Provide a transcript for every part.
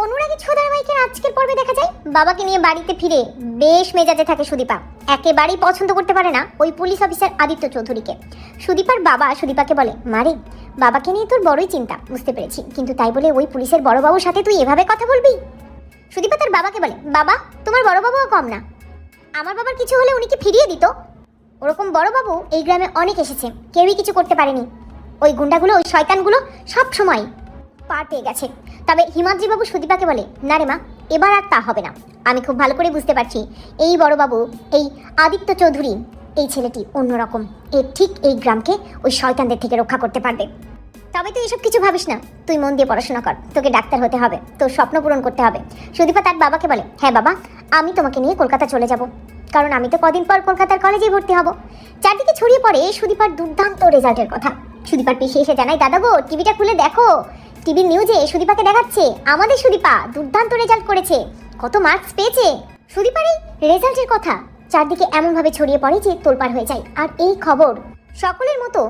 অনুরাগী ছোঁদার মাইকের আজকের পর্বে দেখা যায় বাবাকে নিয়ে বাড়িতে ফিরে বেশ মেজাজে থাকে সুদীপা। একেবারেই পছন্দ করতে পারে না ওই পুলিশ অফিসার আদিত্য চৌধুরীকে। সুদীপার বাবা সুদীপাকে বলে, মারে বাবাকে নিয়ে তোর বড়ই চিন্তা, বুঝতে পেরেছি, কিন্তু তাই বলে ওই পুলিশের বড়বাবুর সাথে তুই এভাবে কথা বলবি? সুদীপা তার বাবাকে বলে, বাবা তোমার বড়বাবুও কম না, আমার বাবার কিছু হলে উনি কি ফিরিয়ে দিত? ওরকম বড়বাবু এই গ্রামে অনেক এসেছে, কেউই কিছু করতে পারেনি। ওই গুন্ডাগুলো, ওই শয়তানগুলো সব সময় পার পেয়ে গেছে। তবে হিমাদ্রিবাবু সুদীপাকে বলে, না রে মা, এবার আর তা হবে না। আমি খুব ভালো করে বুঝতে পারছি এই বড়বাবু, এই আদিত্য চৌধুরী, এই ছেলেটি অন্যরকম। এ ঠিক এই গ্রামকে ওই শয়তানদের থেকে রক্ষা করতে পারবে। তবে তুই এসব কিছু ভাবিস না, তুই মন দিয়ে পড়াশোনা কর, তোকে ডাক্তার হতে হবে, তোর স্বপ্ন পূরণ করতে হবে। সুদীপা তার বাবাকে বলে, হ্যাঁ বাবা, আমি তোমাকে নিয়ে কলকাতা চলে যাব, কারণ আমি তো কদিন পর কলকাতার কলেজেই ভর্তি হব। চারদিকে ছড়িয়ে পড়ে সুদীপার দুর্দান্ত রেজাল্টের কথা। সুদীপার পিসি এসে জানায়, দাদা গো, টিভিটা খুলে দেখো, টিভির নিউজে সুদীপাকে দেখাচ্ছে আমাদের সুদীপা দুর্দান্ত রেজাল্ট করেছে, কত মার্কস পেয়েছে। সুদীপার এই রেজাল্টের কথা চারদিকে এমনভাবে ছড়িয়ে পড়ে যে তোলপাড় হয়ে যায়। আর এই খবর সকলের মতো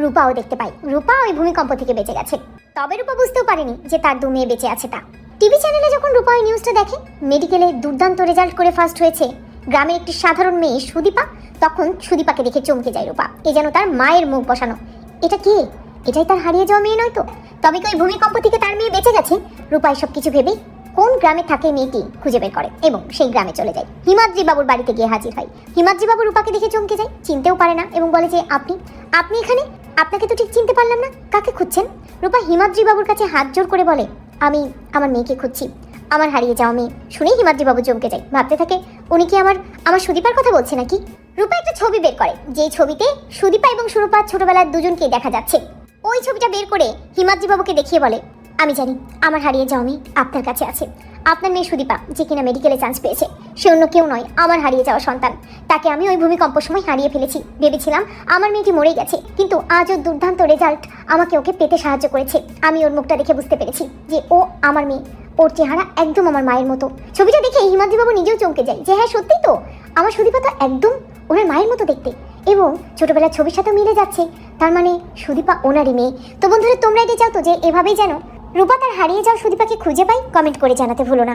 রূপাও দেখতে পায়। রূপা ওই ভূমিকম্প থেকে বেঁচে গেছে, তবে রূপা বুঝতেও পারেনি যে তার দু মেয়ে বেঁচে আছে। তা টিভি চ্যানেলে যখন রূপা ওই নিউজটা দেখে, মেডিকেলে দুর্দান্ত রেজাল্ট করে ফার্স্ট হয়েছে গ্রামের একটি সাধারণ মেয়ে সুদীপা, তখন সুদীপাকে দেখে চমকে যায় রূপা। এ যেন তার মায়ের মুখ বসানো। এটা কে? এটাই তার হারিয়ে যাওয়া মেয়ে নয় তো? তবে কি ওই ভূমিকম্প থেকে তার মেয়ে বেঁচে গেছে? রূপা এসব কিছু ভেবেই কোন গ্রামে থাকে মেয়েটি খুঁজে বের করে এবং সেই গ্রামে চলে যায়। হিমাদ্রি বাবুর বাড়িতে গিয়ে হাজির হয়। হিমাদ্রি বাবু রূপাকে দেখে চমকে যায়, চিনতেও পারে না এবং বলে যে, আপনি এখানে? আপনাকে তো ঠিক চিনতে পারলাম না, কাকে খুঁজছেন? রূপা হিমাদ্রি বাবুর কাছে হাত জোর করে বলে, আমি আমার মেয়েকে খুঁজছি, আমার হারিয়ে যাওয়া মেয়ে। শুনেই হিমাদ্রি বাবু চমকে যায়, ভাবতে থাকে উনি কি আমার সুদীপার কথা বলছে নাকি। রূপা একটা ছবি বের করে, যে ছবিতে সুদীপা এবং সুরূপা ছোটবেলার দুজনকে দেখা যাচ্ছে। ওই ছবিটা বের করে হিমাদ্রি বাবুকে দেখিয়ে বলে, আমি জানি আমার হারিয়ে যাওয়া মেয়ে আপনার কাছে আছে। আপনার মেয়ে সুদীপা, যে কিনা মেডিকেলে চান্স পেয়েছে, সে অন্য কেউ নয়, আমার হারিয়ে যাওয়া সন্তান। তাকে আমি ওই ভূমিকম্প সময় হারিয়ে ফেলেছি। ভেবেছিলাম আমার মেয়েটি মরে গেছে, কিন্তু আজও দুর্দান্ত রেজাল্ট আমাকে ওকে পেতে সাহায্য করেছে। আমি ওর মুখটা দেখে বুঝতে পেরেছি যে ও আমার মেয়ে, ওর চেহারা একদম আমার মায়ের মতো। ছবিটা দেখে হিমাদ্রি বাবু নিজেও চমকে যায় যে হ্যাঁ সত্যিই তো, আমার সুদীপা তো একদম ওনার মায়ের মতো দেখতে এবং ছোটবেলার ছবির সাথে মিলে যাচ্ছে। তার মানে সুদীপা ওনারই মেয়ে। তো বন্ধুরা, তোমরা এটা চাও তো যে এভাবেই যেন রূপা তার হারিয়ে যাওয়া সুদীপাকে খুঁজে পাই? কমেন্ট করে জানাতে ভুলো না।